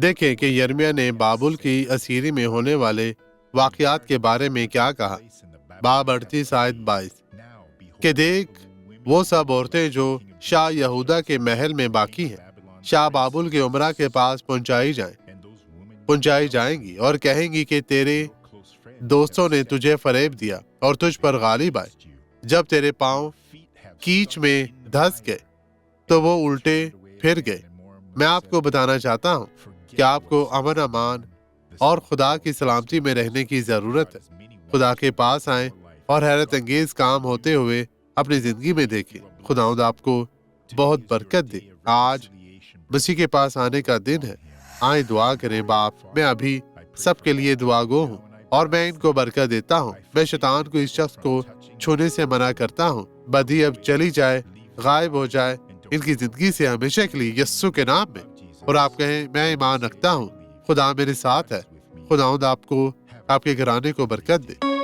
دیکھیں کہ یرمیہ نے بابل کی اسیری میں ہونے والے واقعات کے بارے میں کیا کہا۔ باب 38 آیت 22 کہ دیکھ وہ سب عورتیں جو شاہ یہودا کے محل میں باقی ہیں شاہ بابل کے عمرہ کے پاس پہنچائی جائیں گی اور کہیں گی کہ تیرے دوستوں نے تجھے فریب دیا اور تجھ پر غالب آئے۔ جب تیرے پاؤں کیچ میں دھس گئے تو وہ الٹے پھر گئے۔ میں آپ کو بتانا چاہتا ہوں کہ آپ کو امن امان اور خدا کی سلامتی میں رہنے کی ضرورت ہے۔ خدا کے پاس آئیں اور حیرت انگیز کام ہوتے ہوئے اپنی زندگی میں دیکھیں۔ خداوند آپ کو بہت برکت دے۔ آج مسیح کے پاس آنے کا دن ہے۔ آئیں دعا کریں۔ باپ، میں ابھی سب کے لیے دعا گو ہوں اور میں ان کو برکت دیتا ہوں۔ میں شیطان کو اس شخص کو چھونے سے منع کرتا ہوں۔ بدی اب چلی جائے، غائب ہو جائے ان کی زندگی سے ہمیشہ کے لیے یسوع کے نام میں۔ اور آپ کہیں میں ایمان رکھتا ہوں خدا میرے ساتھ ہے۔ خداوند آپ کو، آپ کے گھرانے کو برکت دے۔